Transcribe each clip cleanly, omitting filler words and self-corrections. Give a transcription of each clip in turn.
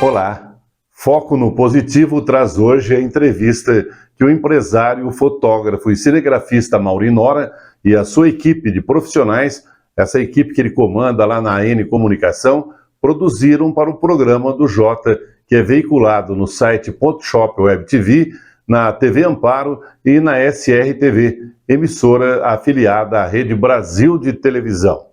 Olá, Foco no Positivo traz hoje a entrevista que o empresário, fotógrafo e cinegrafista Mauri Nora e a sua equipe de profissionais, essa equipe que ele comanda lá na AN Comunicação, produziram para o programa do Jota, que é veiculado no site Ponto Shop Web TV, na TV Amparo e na SRTV, emissora afiliada à Rede Brasil de Televisão.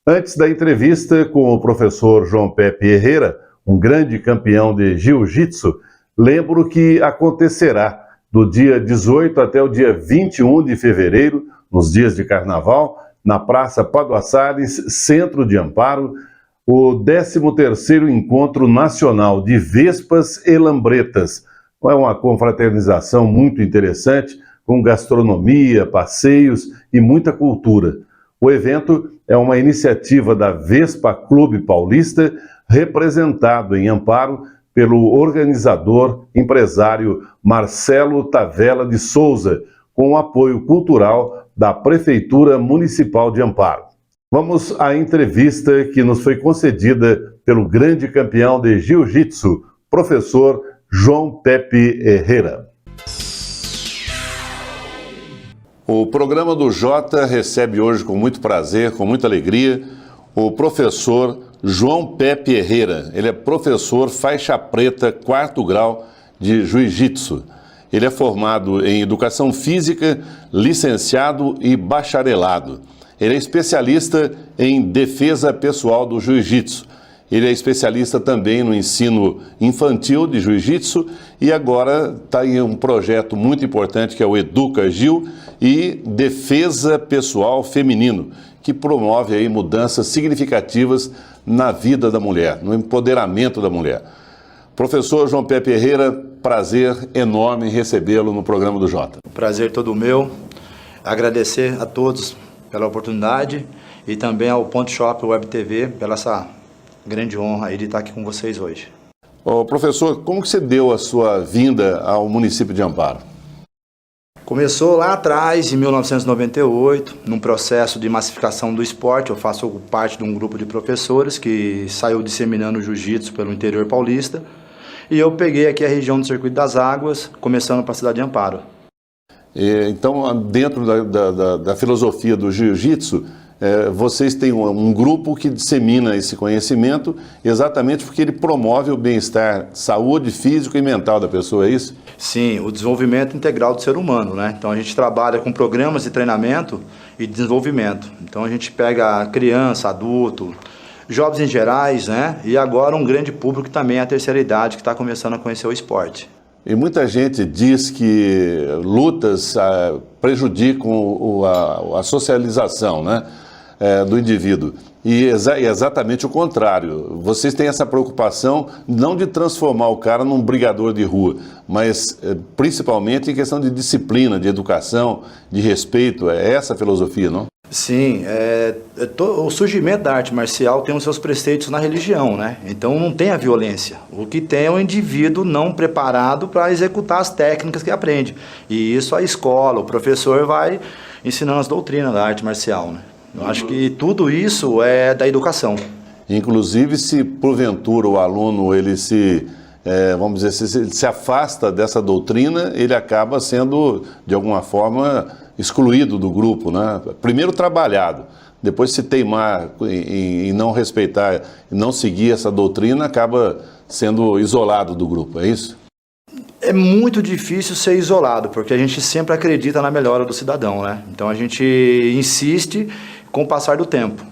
Antes da entrevista com o professor João Pepe Herrera, um grande campeão de jiu-jitsu, lembro que acontecerá do dia 18 até o dia 21 de fevereiro, nos dias de carnaval, na Praça Padua Salles, Centro de Amparo, o 13º Encontro Nacional de Vespas e Lambretas. É uma confraternização muito interessante, com gastronomia, passeios e muita cultura. O evento é uma iniciativa da Vespa Clube Paulista, representado em Amparo pelo organizador empresário Marcelo Tavella de Souza, com o apoio cultural da Prefeitura Municipal de Amparo. Vamos à entrevista que nos foi concedida pelo grande campeão de jiu-jitsu, professor João Pepe Herrera. O programa do Jota recebe hoje com muito prazer, com muita alegria, o professor João Pepe Herrera. Ele é professor faixa preta, 4º grau de jiu-jitsu. Ele é formado em educação física, licenciado e bacharelado. Ele é especialista em defesa pessoal do jiu-jitsu. Ele é especialista também no ensino infantil de jiu-jitsu e agora está em um projeto muito importante que é o Educa Gil e Defesa Pessoal Feminino, que promove aí mudanças significativas na vida da mulher, no empoderamento da mulher. Professor João Pepe Herrera, prazer enorme recebê-lo no programa do Jota. Prazer todo meu, agradecer a todos pela oportunidade e também ao Ponto Shop Web TV pela essa grande honra aí de estar aqui com vocês hoje. Professor, como que você deu a sua vinda ao município de Amparo? Começou lá atrás, em 1998, num processo de massificação do esporte. Eu faço parte de um grupo de professores que saiu disseminando jiu-jitsu pelo interior paulista. E eu peguei aqui a região do Circuito das Águas, começando para a cidade de Amparo. Então, dentro da filosofia do jiu-jitsu, vocês têm um grupo que dissemina esse conhecimento exatamente porque ele promove o bem-estar, saúde físico e mental da pessoa, é isso? Sim, o desenvolvimento integral do ser humano, né? Então a gente trabalha com programas de treinamento e desenvolvimento. Então a gente pega criança, adulto, jovens em gerais, né? E agora um grande público também, a terceira idade, que está começando a conhecer o esporte. E muita gente diz que lutas prejudicam a socialização, né, do indivíduo. E é exatamente o contrário. Vocês têm essa preocupação não de transformar o cara num brigador de rua, mas principalmente em questão de disciplina, de educação, de respeito. É essa a filosofia, não? Sim, o surgimento da arte marcial tem os seus preceitos na religião, né? Então não tem a violência. O que tem é o indivíduo não preparado para executar as técnicas que aprende. E isso a escola, o professor vai ensinando as doutrinas da arte marcial, né? Eu acho que tudo isso é da educação. Inclusive, se porventura o aluno ele vamos dizer, se afasta dessa doutrina, ele acaba sendo, de alguma forma, excluído do grupo, né? Primeiro trabalhado, depois se teimar em não respeitar, não seguir essa doutrina, acaba sendo isolado do grupo, é isso? É muito difícil ser isolado, porque a gente sempre acredita na melhora do cidadão, né? Então a gente insiste com o passar do tempo.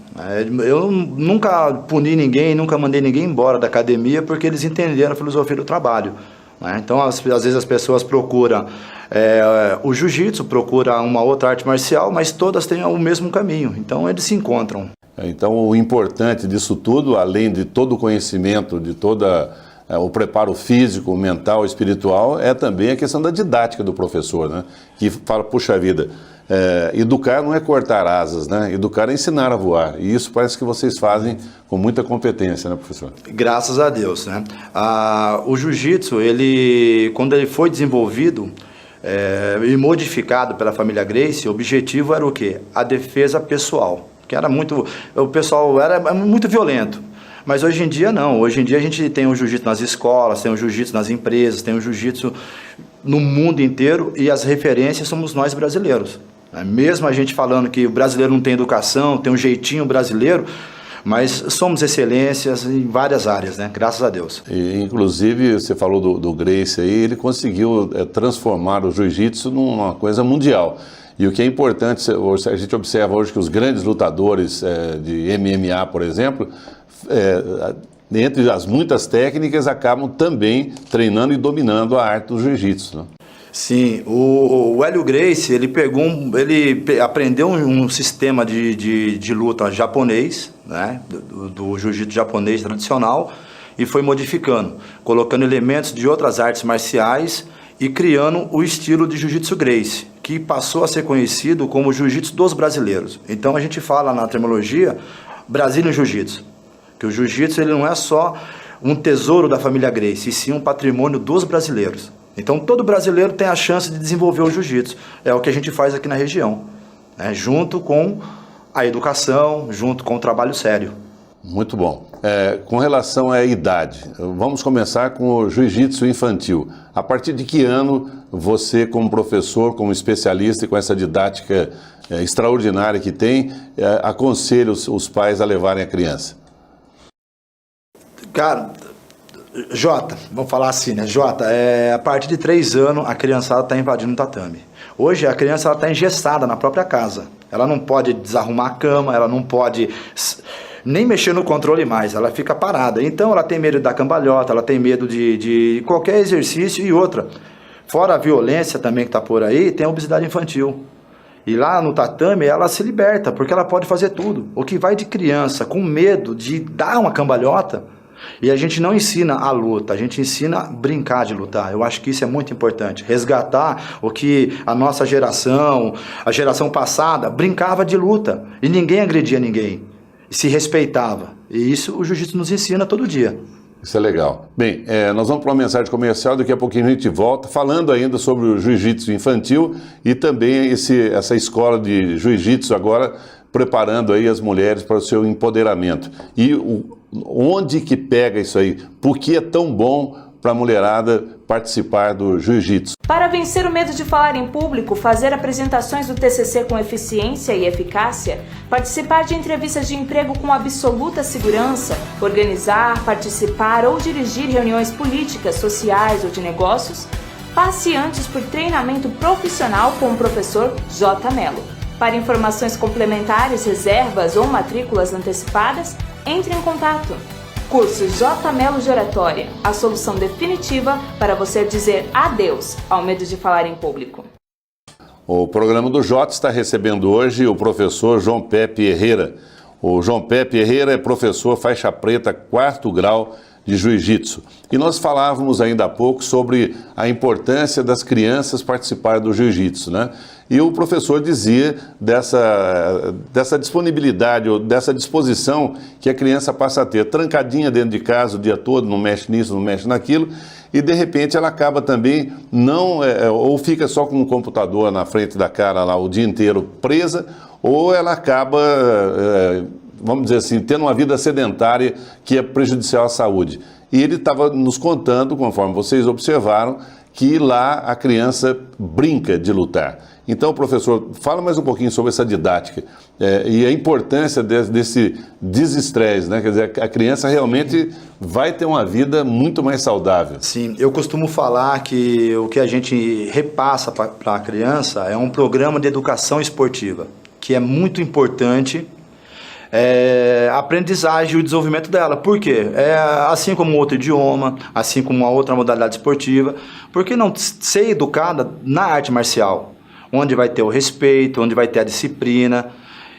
Eu nunca puni ninguém, nunca mandei ninguém embora da academia porque eles entenderam a filosofia do trabalho, né? Então às vezes as pessoas procuram o jiu-jitsu, procuram uma outra arte marcial, mas todas têm o mesmo caminho, então eles se encontram. Então o importante disso tudo, além de todo o conhecimento, de o preparo físico, mental, espiritual, é também a questão da didática do professor, né? Que fala, puxa vida, educar não é cortar asas, né? Educar é ensinar a voar. E isso parece que vocês fazem com muita competência, né, professor? Graças a Deus, né? O jiu-jitsu, quando ele foi desenvolvido e modificado pela família Gracie, o objetivo era o quê? A defesa pessoal, que era o pessoal era muito violento. Mas hoje em dia não, hoje em dia a gente tem o jiu-jitsu nas escolas, tem o jiu-jitsu nas empresas, tem o jiu-jitsu no mundo inteiro e as referências somos nós brasileiros. Mesmo a gente falando que o brasileiro não tem educação, tem um jeitinho brasileiro, mas somos excelências em várias áreas, né? Graças a Deus. E, inclusive, você falou do Gracie aí, ele conseguiu transformar o jiu-jitsu numa coisa mundial. E o que é importante, a gente observa hoje que os grandes lutadores de MMA, por exemplo, entre as muitas técnicas, acabam também treinando e dominando a arte do jiu-jitsu, né? Sim, o Hélio Gracie, ele aprendeu um sistema de luta japonês, né, do jiu-jitsu japonês tradicional, e foi modificando, colocando elementos de outras artes marciais e criando o estilo de jiu-jitsu Gracie, que passou a ser conhecido como o jiu-jitsu dos brasileiros. Então a gente fala na terminologia Brazilian Jiu-Jitsu, que o jiu-jitsu ele não é só um tesouro da família Gracie, e sim um patrimônio dos brasileiros. Então todo brasileiro tem a chance de desenvolver o jiu-jitsu. É o que a gente faz aqui na região, né? Junto com a educação, junto com o trabalho sério. Muito bom. Com relação à idade, vamos começar com o jiu-jitsu infantil. A partir de que ano você, como professor, como especialista e com essa didática extraordinária que tem, aconselha os pais a levarem a criança? Cara, Jota, vamos falar assim, né? Jota, a partir de 3 anos a criançada está invadindo o tatame. Hoje a criança está engessada na própria casa. Ela não pode desarrumar a cama, ela não pode nem mexer no controle mais, ela fica parada. Então ela tem medo da cambalhota, ela tem medo de qualquer exercício e outra. Fora a violência também que está por aí, tem a obesidade infantil. E lá no tatame ela se liberta, porque ela pode fazer tudo. O que vai de criança com medo de dar uma cambalhota, e a gente não ensina a luta, a gente ensina a brincar de lutar. Eu acho que isso é muito importante. Resgatar o que a nossa geração, a geração passada, brincava de luta. E ninguém agredia ninguém. E se respeitava. E isso o jiu-jitsu nos ensina todo dia. Isso é legal. Bem, nós vamos para uma mensagem comercial, daqui a pouquinho a gente volta, falando ainda sobre o jiu-jitsu infantil e também essa escola de jiu-jitsu agora, preparando aí as mulheres para o seu empoderamento. E onde que pega isso aí? Por que é tão bom para a mulherada participar do jiu-jitsu? Para vencer o medo de falar em público, fazer apresentações do TCC com eficiência e eficácia, participar de entrevistas de emprego com absoluta segurança, organizar, participar ou dirigir reuniões políticas, sociais ou de negócios, passe antes por treinamento profissional com o professor J. Mello. Para informações complementares, reservas ou matrículas antecipadas, entre em contato. Curso J. Mello de Oratória, a solução definitiva para você dizer adeus ao medo de falar em público. O programa do Jota está recebendo hoje o professor João Pepe Herrera. O João Pepe Herrera é professor faixa preta 4º grau de jiu-jitsu. E nós falávamos ainda há pouco sobre a importância das crianças participarem do jiu-jitsu, né? E o professor dizia dessa disponibilidade, ou dessa disposição que a criança passa a ter, trancadinha dentro de casa o dia todo, não mexe nisso, não mexe naquilo, e de repente ela acaba também ou fica só com o computador na frente da cara lá o dia inteiro presa, ou ela acaba, vamos dizer assim, tendo uma vida sedentária que é prejudicial à saúde. E ele estava nos contando, conforme vocês observaram, que lá a criança brinca de lutar. Então, professor, fala mais um pouquinho sobre essa didática e a importância desse desestresse, né? Quer dizer, a criança realmente vai ter uma vida muito mais saudável. Sim, eu costumo falar que o que a gente repassa para a criança é um programa de educação esportiva, que é muito importante a aprendizagem e o desenvolvimento dela. Por quê? Assim como outro idioma, assim como uma outra modalidade esportiva, por que não ser educada na arte marcial? Onde vai ter o respeito, onde vai ter a disciplina.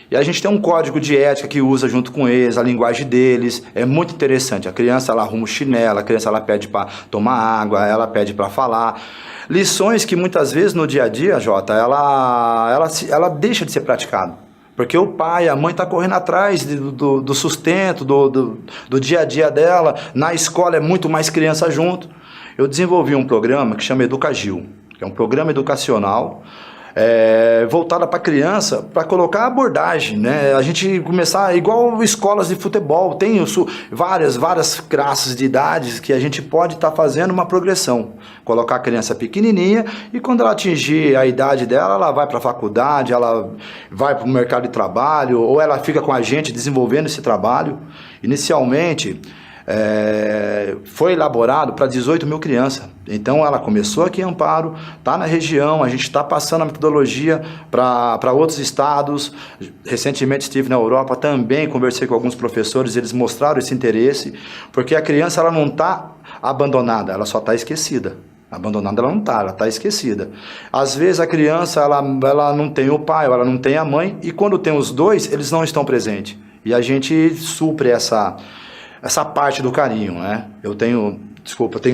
E a gente tem um código de ética que usa junto com eles, a linguagem deles. É muito interessante. A criança ela arruma o chinelo, a criança ela pede para tomar água, ela pede para falar. Lições que muitas vezes no dia a dia, Jota, ela deixa de ser praticada. Porque o pai, a mãe está correndo atrás do sustento, do dia a dia dela. Na escola é muito mais criança junto. Eu desenvolvi um programa que chama EducaGil, que é um programa educacional voltada para criança, para colocar abordagem, né? A gente começar igual escolas de futebol, tem várias classes de idades que a gente pode estar fazendo uma progressão, colocar a criança pequenininha e quando ela atingir a idade dela, ela vai para a faculdade, ela vai para o mercado de trabalho ou ela fica com a gente desenvolvendo esse trabalho. Inicialmente foi elaborado para 18 mil crianças. Então ela começou aqui em Amparo, está na região, a gente está passando a metodologia para outros estados. Recentemente estive na Europa também, conversei com alguns professores, eles mostraram esse interesse, porque a criança ela não está abandonada, ela só está esquecida. Abandonada ela não está, ela está esquecida. Às vezes a criança ela não tem o pai, ela não tem a mãe, e quando tem os dois, eles não estão presentes. E a gente supre essa parte do carinho, né? Eu tenho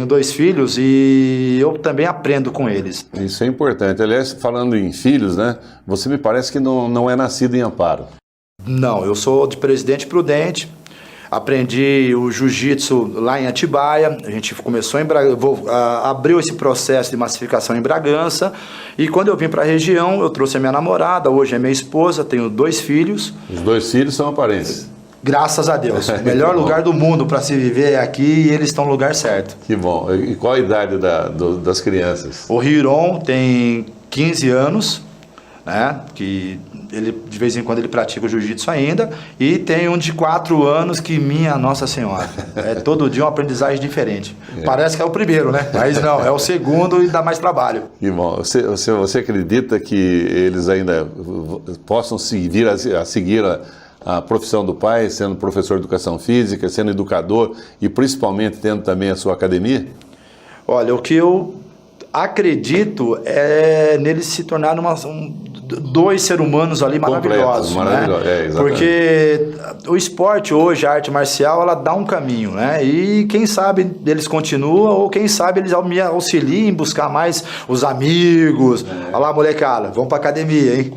2 filhos e eu também aprendo com eles. Isso é importante. Aliás, falando em filhos, né? Você me parece que não é nascido em Amparo. Não, eu sou de Presidente Prudente. Aprendi o jiu-jitsu lá em Atibaia. A gente começou abriu esse processo de massificação em Bragança. E quando eu vim para a região, eu trouxe a minha namorada, hoje é minha esposa, tenho 2 filhos. Os 2 filhos são aparentes. Graças a Deus. O melhor lugar do mundo para se viver é aqui e eles estão no lugar certo. Que bom. E qual a idade das crianças? O Hiron tem 15 anos, né? Que ele, de vez em quando ele pratica o jiu-jitsu ainda. E tem um de 4 anos que, minha Nossa Senhora, todo dia uma aprendizagem diferente. Parece que é o primeiro, né? Mas não, é o segundo e dá mais trabalho. Que bom. Você acredita que eles ainda possam vir a seguir a profissão do pai, sendo professor de educação física, sendo educador e principalmente tendo também a sua academia? Olha, o que eu acredito é neles se tornarem 2 seres humanos ali maravilhosos, né? Porque o esporte hoje, a arte marcial, ela dá um caminho, né? E quem sabe eles continuam ou quem sabe eles me auxiliam em buscar mais os amigos. Olha lá, molecada, vamos pra academia, hein?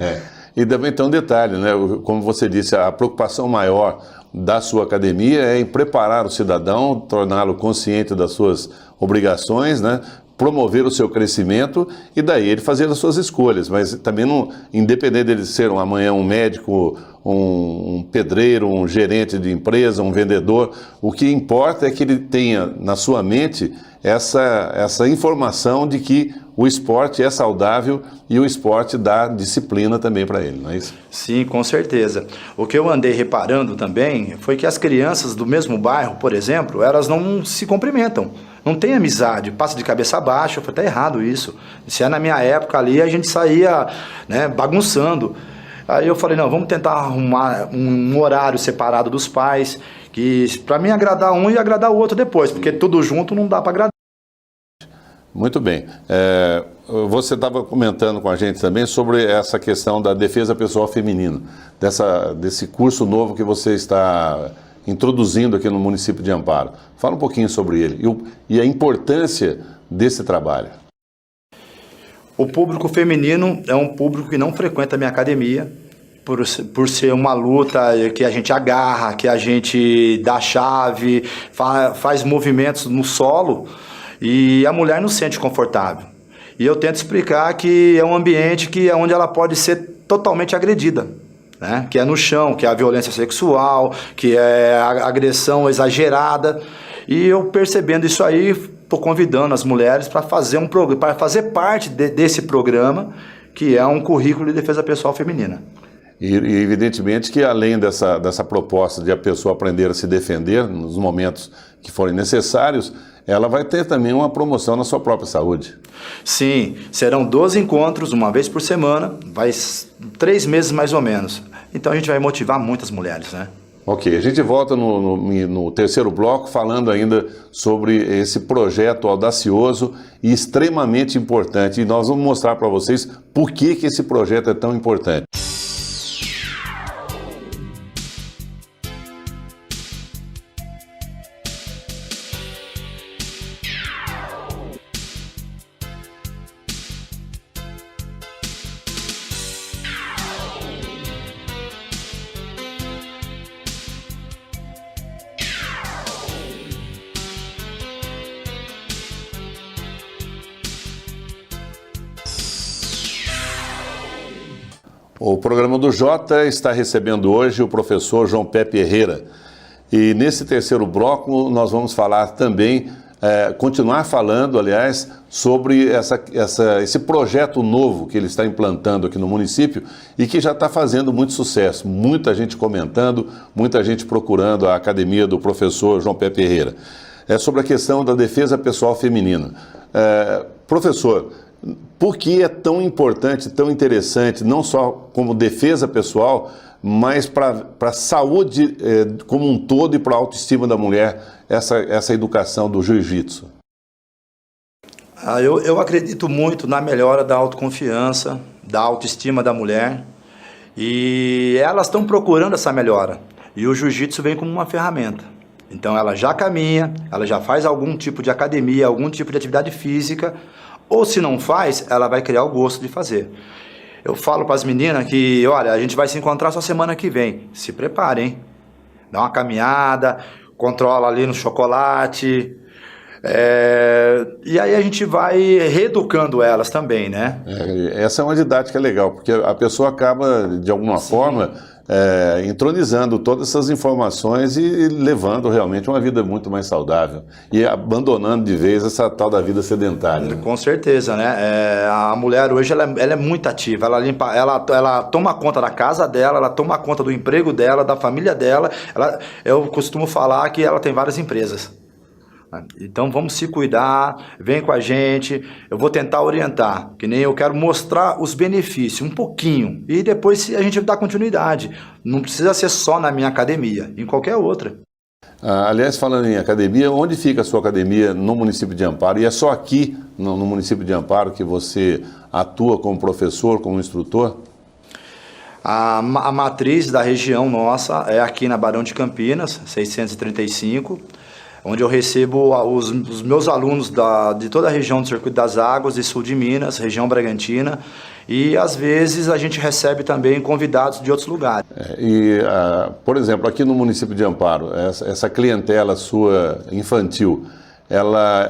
E também tem um detalhe, né? Como você disse, a preocupação maior da sua academia é em preparar o cidadão, torná-lo consciente das suas obrigações, né? Promover o seu crescimento e daí ele fazer as suas escolhas, mas também não, independente dele ser amanhã um médico, um pedreiro, um gerente de empresa, um vendedor, o que importa é que ele tenha na sua mente essa informação de que o esporte é saudável e o esporte dá disciplina também para ele, não é isso? Sim, com certeza. O que eu andei reparando também foi que as crianças do mesmo bairro, por exemplo, elas não se cumprimentam. Não tem amizade, passa de cabeça baixa. Foi até errado isso. Se é na minha época ali, a gente saía, né, bagunçando. Aí eu falei, não, vamos tentar arrumar um horário separado dos pais, que para mim agradar um e agradar o outro depois, porque tudo junto não dá para agradar. Muito bem. Você estava comentando com a gente também sobre essa questão da defesa pessoal feminina, desse curso novo que você está introduzindo aqui no município de Amparo. Fala um pouquinho sobre ele e a importância desse trabalho. O público feminino é um público que não frequenta a minha academia, por ser uma luta que a gente agarra, que a gente dá chave, faz movimentos no solo e a mulher não se sente confortável. E eu tento explicar que é um ambiente onde ela pode ser totalmente agredida, né? Que é no chão, que é a violência sexual, que é a agressão exagerada. E eu percebendo isso aí, estou convidando as mulheres para fazer parte desse programa, que é um currículo de defesa pessoal feminina. E evidentemente que além dessa proposta de a pessoa aprender a se defender nos momentos que forem necessários, ela vai ter também uma promoção na sua própria saúde. Sim, serão 12 encontros, uma vez por semana, 3 meses mais ou menos. Então a gente vai motivar muitas mulheres, né? Ok, a gente volta no terceiro bloco falando ainda sobre esse projeto audacioso e extremamente importante. E nós vamos mostrar para vocês por que esse projeto é tão importante. O programa do Jota está recebendo hoje o professor João Pepe Herrera. E nesse terceiro bloco nós vamos falar também, continuar falando, aliás, sobre esse projeto novo que ele está implantando aqui no município e que já está fazendo muito sucesso. Muita gente comentando, muita gente procurando a academia do professor João Pepe Herrera. É sobre a questão da defesa pessoal feminina. Professor, por que é tão importante, tão interessante, não só como defesa pessoal, mas para a saúde como um todo e para a autoestima da mulher, essa educação do jiu-jitsu? Eu acredito muito na melhora da autoconfiança, da autoestima da mulher, e elas estão procurando essa melhora. E o jiu-jitsu vem como uma ferramenta. Então ela já caminha, ela já faz algum tipo de academia, algum tipo de atividade física, ou se não faz, ela vai criar o gosto de fazer. Eu falo para as meninas que, olha, a gente vai se encontrar só semana que vem. Se preparem, hein? Dá uma caminhada, controla ali no chocolate. E aí a gente vai reeducando elas também, né? Essa é uma didática legal, porque a pessoa acaba, de alguma forma, entronizando todas essas informações e levando realmente uma vida muito mais saudável e abandonando de vez essa tal da vida sedentária. Né? Com certeza, né? A mulher hoje ela é muito ativa, ela toma conta da casa dela, ela toma conta do emprego dela, da família dela. Eu costumo falar que ela tem várias empresas. Então vamos se cuidar, vem com a gente, eu vou tentar orientar, que nem eu quero mostrar os benefícios, um pouquinho, e depois a gente dá continuidade. Não precisa ser só na minha academia, em qualquer outra. Aliás, falando em academia, onde fica a sua academia no município de Amparo? E é só aqui, no município de Amparo, que você atua como professor, como instrutor? A matriz da região nossa é aqui na Barão de Campinas, 635, onde eu recebo os meus alunos de toda a região do Circuito das Águas, de sul de Minas, região Bragantina, e às vezes a gente recebe também convidados de outros lugares. Por exemplo, aqui no município de Amparo, essa clientela sua infantil, ela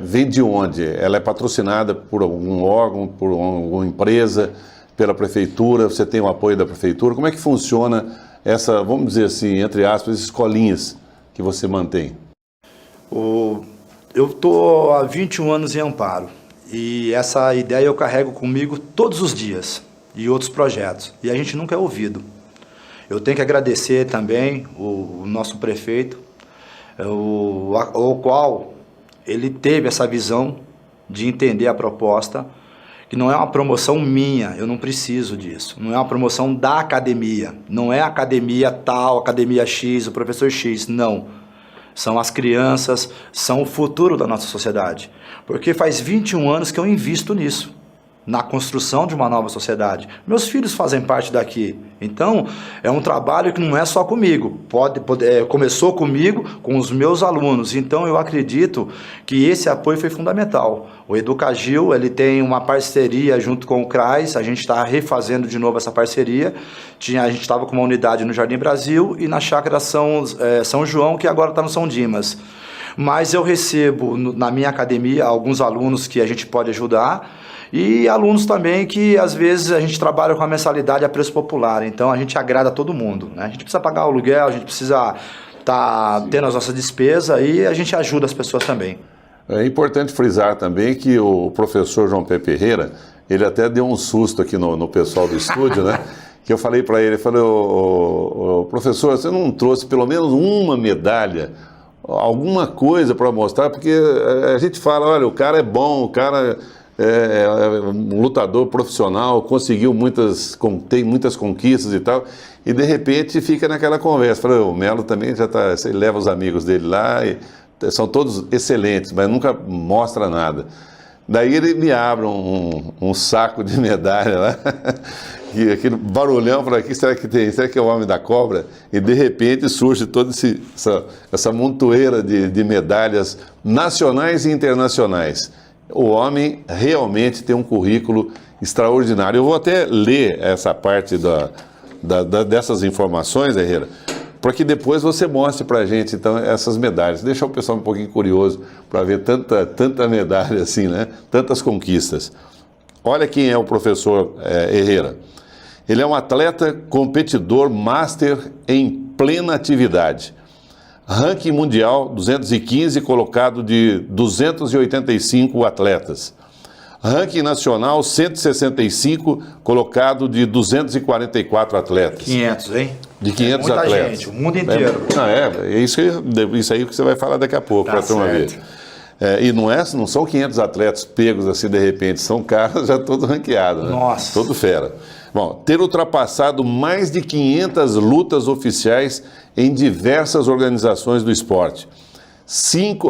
vem de onde? Ela é patrocinada por algum órgão, por alguma empresa, pela prefeitura? Você tem o apoio da prefeitura? Como é que funciona essa, vamos dizer assim, entre aspas, escolinhas que você mantém? Eu estou há 21 anos em Amparo e essa ideia eu carrego comigo todos os dias e outros projetos, e a gente nunca é ouvido. Eu tenho que agradecer também o nosso prefeito, o qual ele teve essa visão de entender a proposta, que não é uma promoção minha, eu não preciso disso, não é uma promoção da academia, não é a academia tal, academia X, o professor X, não. São as crianças, são o futuro da nossa sociedade, porque faz 21 anos que eu invisto nisso, na construção de uma nova sociedade. Meus filhos fazem parte daqui, então é um trabalho que não é só comigo, começou comigo, com os meus alunos, então eu acredito que esse apoio foi fundamental. O Educagil, ele tem uma parceria junto com o CRAS, a gente está refazendo de novo essa parceria, a gente estava com uma unidade no Jardim Brasil e na Chácara São João, que agora está no São Dimas. Mas eu recebo na minha academia alguns alunos que a gente pode ajudar, e alunos também que às vezes a gente trabalha com a mensalidade a preço popular, então a gente agrada todo mundo, né? A gente precisa pagar o aluguel, a gente precisa estar tendo as nossas despesas e a gente ajuda as pessoas também. É importante frisar também que o professor João Pepe Herrera, ele até deu um susto aqui no pessoal do estúdio, né? Que eu falei para ele, professor, você não trouxe pelo menos uma medalha, alguma coisa para mostrar, porque a gente fala, olha, o cara é bom, o cara é um lutador profissional, tem muitas conquistas e tal, e de repente fica naquela conversa. Falei, o Melo também já está, ele leva os amigos dele lá, e são todos excelentes, mas nunca mostra nada. Daí ele me abre um saco de medalha lá, e aquele barulhão, para aqui, será que tem? Será que é o Homem da Cobra? E de repente surge toda essa montoeira de medalhas nacionais e internacionais. O homem realmente tem um currículo extraordinário. Eu vou até ler essa parte dessas informações, Herrera, para que depois você mostre para a gente, então, essas medalhas. Deixa o pessoal um pouquinho curioso para ver tanta medalha assim, né? Tantas conquistas. Olha quem é o professor Herrera. Ele é um atleta competidor master em plena atividade. Ranking mundial 215, colocado de 285 atletas. Ranking nacional 165, colocado de 244 atletas. 500, hein? De 500 muita atletas. Gente, o mundo inteiro. É isso aí que você vai falar daqui a pouco, Tá para a turma ver. E não são 500 atletas pegos assim de repente, são caras já todos ranqueados, né? Nossa. Todo fera. Bom, ter ultrapassado mais de 500 lutas oficiais em diversas organizações do esporte. 5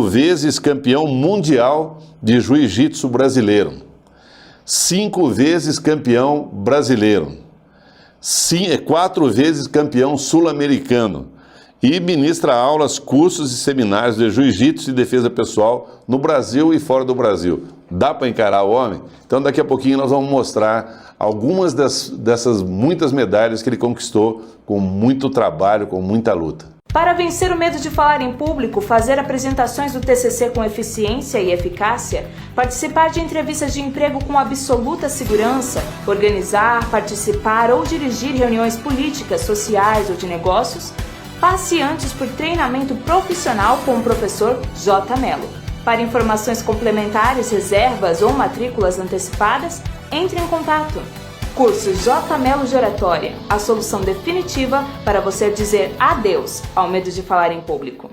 vezes campeão mundial de jiu-jitsu brasileiro. 5 vezes campeão brasileiro. 4 vezes campeão sul-americano. E ministra aulas, cursos e seminários de jiu-jitsu e defesa pessoal no Brasil e fora do Brasil. Dá para encarar o homem? Então daqui a pouquinho nós vamos mostrar algumas dessas muitas medalhas que ele conquistou com muito trabalho, com muita luta. Para vencer o medo de falar em público, fazer apresentações do TCC com eficiência e eficácia, participar de entrevistas de emprego com absoluta segurança, organizar, participar ou dirigir reuniões políticas, sociais ou de negócios, passe antes por treinamento profissional com o professor J. Mello. Para informações complementares, reservas ou matrículas antecipadas, entre em contato. Curso J. Mello de Oratória, a solução definitiva para você dizer adeus ao medo de falar em público.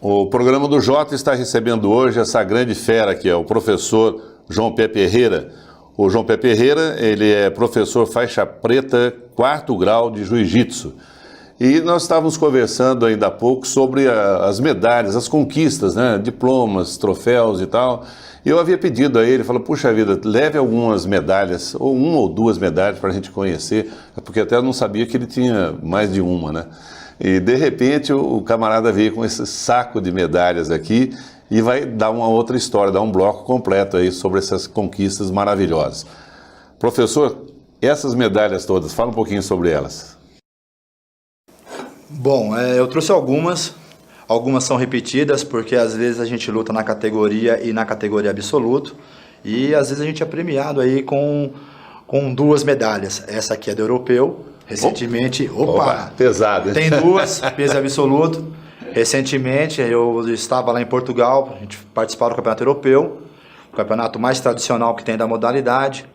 O programa do Jota está recebendo hoje essa grande fera que é o professor João Pepe Herrera. O João Pepe Herrera, ele é professor faixa preta, 4º grau de jiu-jitsu. E nós estávamos conversando ainda há pouco sobre as medalhas, as conquistas, né? Diplomas, troféus e tal. E eu havia pedido a ele, falou, puxa vida, leve algumas medalhas, ou 1 ou 2 medalhas para a gente conhecer, porque até eu não sabia que ele tinha mais de uma, né? E de repente o camarada veio com esse saco de medalhas aqui e vai dar uma outra história, dar um bloco completo aí sobre essas conquistas maravilhosas. Professor, essas medalhas todas, fala um pouquinho sobre elas. Bom, eu trouxe algumas são repetidas, porque às vezes a gente luta na categoria e na categoria absoluto, e às vezes a gente é premiado aí com 2 medalhas. Essa aqui é do europeu, recentemente... Opa! Pesado, hein? Tem 2, peso absoluto. Recentemente eu estava lá em Portugal, a gente participava do campeonato europeu, o campeonato mais tradicional que tem da modalidade.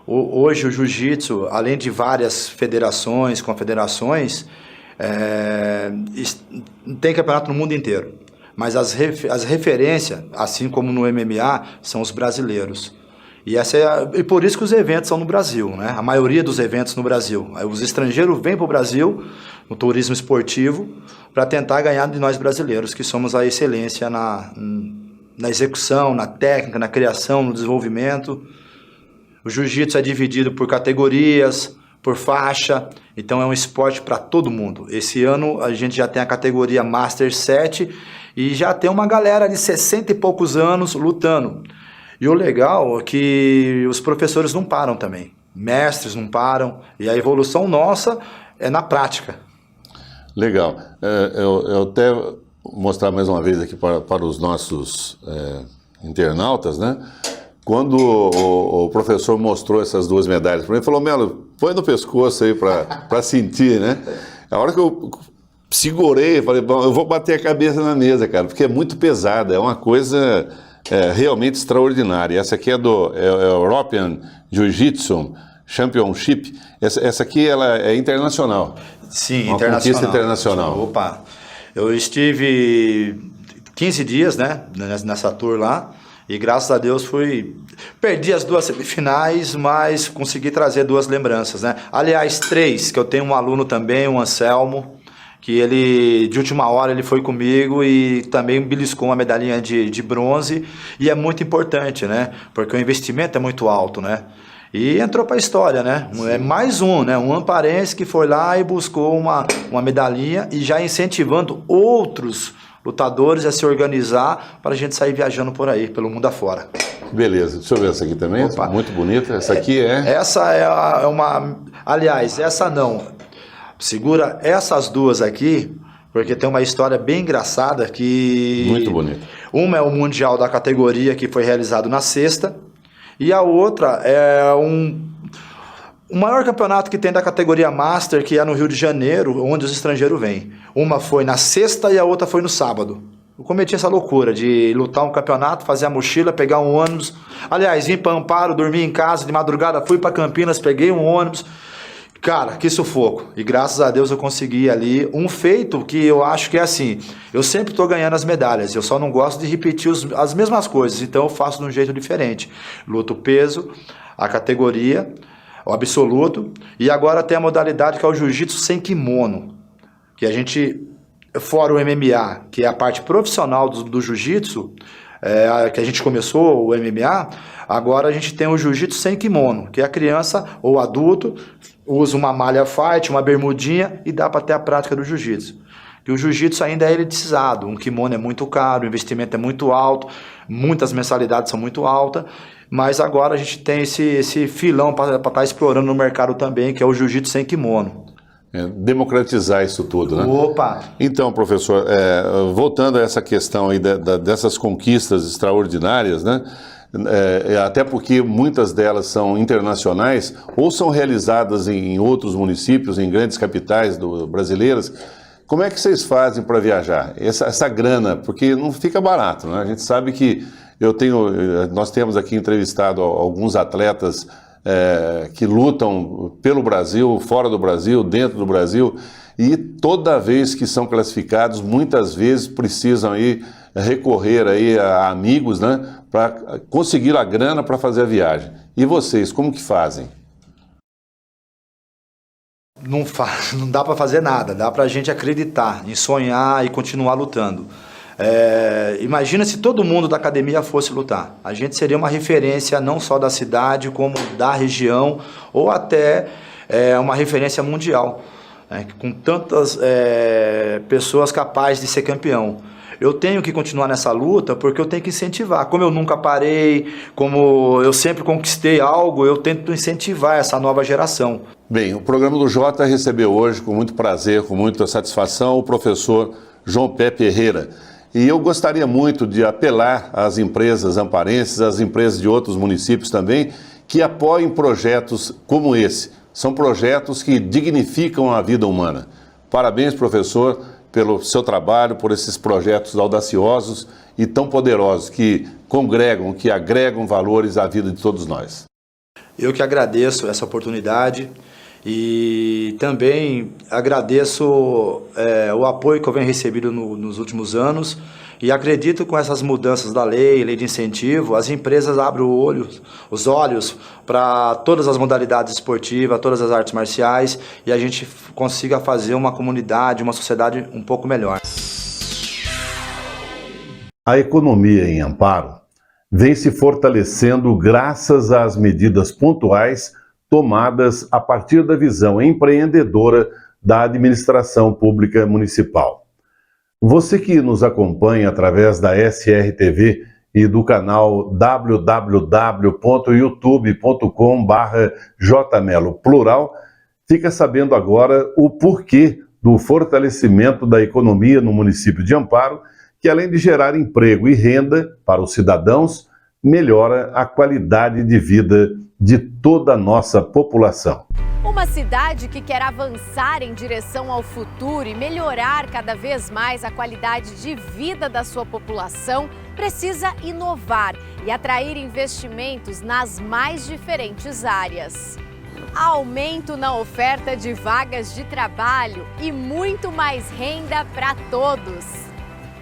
Hoje o jiu-jitsu, além de várias federações, confederações, tem campeonato no mundo inteiro, mas as referências, assim como no MMA, são os brasileiros. E por isso que os eventos são no Brasil, né? A maioria dos eventos no Brasil. Os estrangeiros vêm para o Brasil, no turismo esportivo, para tentar ganhar de nós brasileiros, que somos a excelência na execução, na técnica, na criação, no desenvolvimento. O jiu-jitsu é dividido por categorias, por faixa, então é um esporte para todo mundo. Esse ano a gente já tem a categoria Master 7 e já tem uma galera de 60 e poucos anos lutando. E o legal é que os professores não param também, mestres não param, e a evolução nossa é na prática. Legal. Eu até vou mostrar mais uma vez aqui para os nossos internautas, né? Quando o professor mostrou essas 2 medalhas para mim, ele falou, Melo, põe no pescoço aí para sentir, né? A hora que eu segurei, falei, bom, eu vou bater a cabeça na mesa, cara, porque é muito pesada, é uma coisa realmente extraordinária. Essa aqui é do European Jiu-Jitsu Championship, essa aqui ela é internacional. Sim, uma conquista internacional. Opa, eu estive 15 dias, né, nessa tour lá, e graças a Deus perdi as 2 semifinais, mas consegui trazer 2 lembranças, né? Aliás, 3, que eu tenho um aluno também, o Anselmo, que ele, de última hora, ele foi comigo e também beliscou uma medalhinha de bronze, e é muito importante, né? Porque o investimento é muito alto, né? E entrou para a história, né? Sim. É mais um, né? Um amparense que foi lá e buscou uma medalhinha e já incentivando outros lutadores a se organizar para a gente sair viajando por aí, pelo mundo afora. Beleza, deixa eu ver essa aqui também. Opa. Muito bonita. Essa aqui é... Essa é uma... Aliás, essa não. Segura essas 2 aqui, porque tem uma história bem engraçada que... Muito bonita. Uma é o Mundial da categoria, que foi realizado na sexta, E a outra é o maior campeonato que tem da categoria Master, que é no Rio de Janeiro, onde os estrangeiros vêm. Uma foi na sexta e a outra foi no sábado. Eu cometi essa loucura de lutar um campeonato, fazer a mochila, pegar um ônibus. Aliás, vim para Amparo, dormi em casa, de madrugada fui para Campinas, peguei um ônibus. Cara, que sufoco. E graças a Deus eu consegui ali um feito que eu acho que é assim. Eu sempre estou ganhando as medalhas, eu só não gosto de repetir as mesmas coisas, então eu faço de um jeito diferente. Luto o peso, a categoria, o absoluto, e agora tem a modalidade que é o jiu-jitsu sem kimono, que a gente, fora o MMA, que é a parte profissional do jiu-jitsu, que a gente começou o MMA, agora a gente tem o jiu-jitsu sem kimono, que a criança ou adulto usa uma malha fight, uma bermudinha e dá para ter a prática do jiu-jitsu. E o jiu-jitsu ainda é elitizado, um kimono é muito caro, o investimento é muito alto, muitas mensalidades são muito altas, mas agora a gente tem esse filão para estar explorando no mercado também, que é o jiu-jitsu sem kimono. Democratizar isso tudo, né? Opa! Então, professor, voltando a essa questão aí dessas conquistas extraordinárias, né? Até porque muitas delas são internacionais ou são realizadas em outros municípios, em grandes capitais brasileiras. Como é que vocês fazem para viajar? Essa grana, porque não fica barato, né? A gente sabe que nós temos aqui entrevistado alguns atletas que lutam pelo Brasil, fora do Brasil, dentro do Brasil, e toda vez que são classificados, muitas vezes precisam aí recorrer aí a amigos, né, para conseguir a grana para fazer a viagem. E vocês, como que fazem? Não dá para fazer nada, dá para a gente acreditar, em sonhar e continuar lutando. Imagina se todo mundo da academia fosse lutar. A gente seria uma referência não só da cidade, como da região, ou até uma referência mundial, com tantas pessoas capazes de ser campeão. Eu tenho que continuar nessa luta porque eu tenho que incentivar. Como eu nunca parei, como eu sempre conquistei algo, eu tento incentivar essa nova geração. Bem, o programa do Jota recebeu hoje, com muito prazer, com muita satisfação, o professor João Pepe Herrera. E eu gostaria muito de apelar às empresas amparenses, às empresas de outros municípios também, que apoiem projetos como esse. São projetos que dignificam a vida humana. Parabéns, professor, pelo seu trabalho, por esses projetos audaciosos e tão poderosos que congregam, que agregam valores à vida de todos nós. Eu que agradeço essa oportunidade e também agradeço o apoio que eu venho recebido nos últimos anos e acredito que com essas mudanças da lei de incentivo, as empresas abrem os olhos para todas as modalidades esportivas, todas as artes marciais e a gente consiga fazer uma comunidade, uma sociedade um pouco melhor. A economia em Amparo vem se fortalecendo graças às medidas pontuais tomadas a partir da visão empreendedora da administração pública municipal. Você que nos acompanha através da SRTV e do canal www.youtube.com/jmelo plural, fica sabendo agora o porquê do fortalecimento da economia no município de Amparo, que além de gerar emprego e renda para os cidadãos, melhora a qualidade de vida de toda a nossa população. Uma cidade que quer avançar em direção ao futuro e melhorar cada vez mais a qualidade de vida da sua população precisa inovar e atrair investimentos nas mais diferentes áreas. Aumento na oferta de vagas de trabalho e muito mais renda para todos.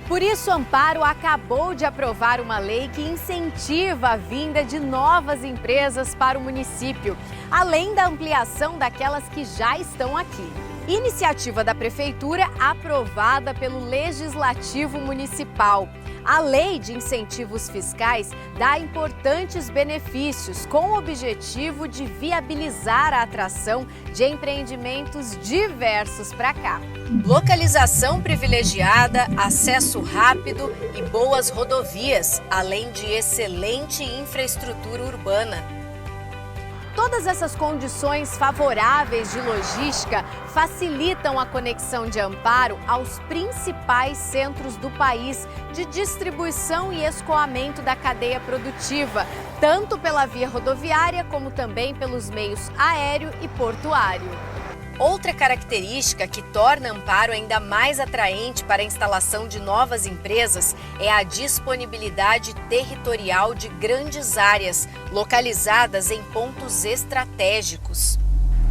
Por isso, Amparo acabou de aprovar uma lei que incentiva a vinda de novas empresas para o município, além da ampliação daquelas que já estão aqui. Iniciativa da Prefeitura aprovada pelo Legislativo Municipal. A Lei de Incentivos Fiscais dá importantes benefícios com o objetivo de viabilizar a atração de empreendimentos diversos para cá. Localização privilegiada, acesso rápido e boas rodovias, além de excelente infraestrutura urbana. Todas essas condições favoráveis de logística facilitam a conexão de Amparo aos principais centros do país de distribuição e escoamento da cadeia produtiva, tanto pela via rodoviária como também pelos meios aéreo e portuário. Outra característica que torna Amparo ainda mais atraente para a instalação de novas empresas é a disponibilidade territorial de grandes áreas, localizadas em pontos estratégicos.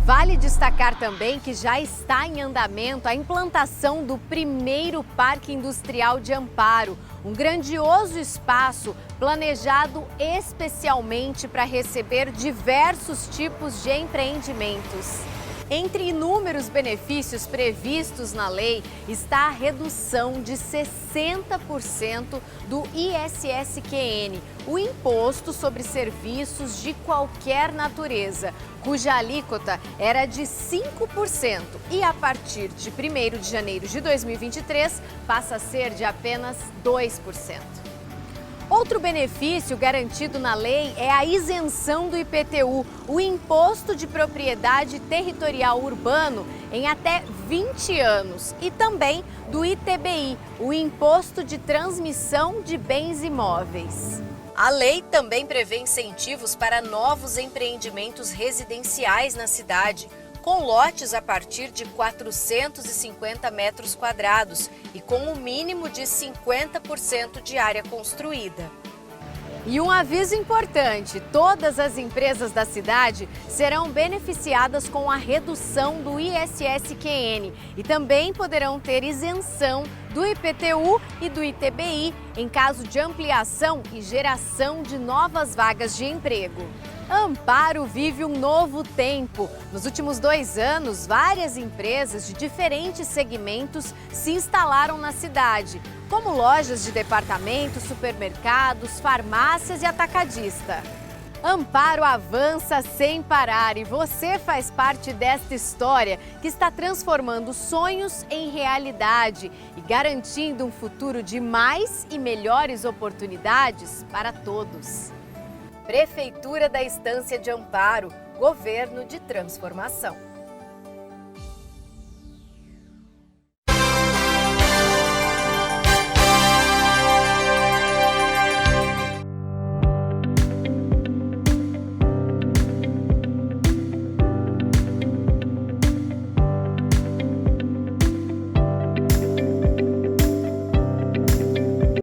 Vale destacar também que já está em andamento a implantação do primeiro Parque Industrial de Amparo, um grandioso espaço planejado especialmente para receber diversos tipos de empreendimentos. Entre inúmeros benefícios previstos na lei está a redução de 60% do ISSQN, o Imposto sobre Serviços de Qualquer Natureza, cuja alíquota era de 5% e a partir de 1º de janeiro de 2023 passa a ser de apenas 2%. Outro benefício garantido na lei é a isenção do IPTU, o Imposto de Propriedade Territorial Urbano, em até 20 anos, e também do ITBI, o Imposto de Transmissão de Bens Imóveis. A lei também prevê incentivos para novos empreendimentos residenciais na cidade, com lotes a partir de 450 metros quadrados e com um mínimo de 50% de área construída. E um aviso importante: todas as empresas da cidade serão beneficiadas com a redução do ISSQN e também poderão ter isenção do IPTU e do ITBI em caso de ampliação e geração de novas vagas de emprego. Amparo vive um novo tempo. Nos últimos 2 anos, várias empresas de diferentes segmentos se instalaram na cidade, como lojas de departamentos, supermercados, farmácias e atacadista. Amparo avança sem parar e você faz parte desta história que está transformando sonhos em realidade e garantindo um futuro de mais e melhores oportunidades para todos. Prefeitura da Estância de Amparo, Governo de Transformação.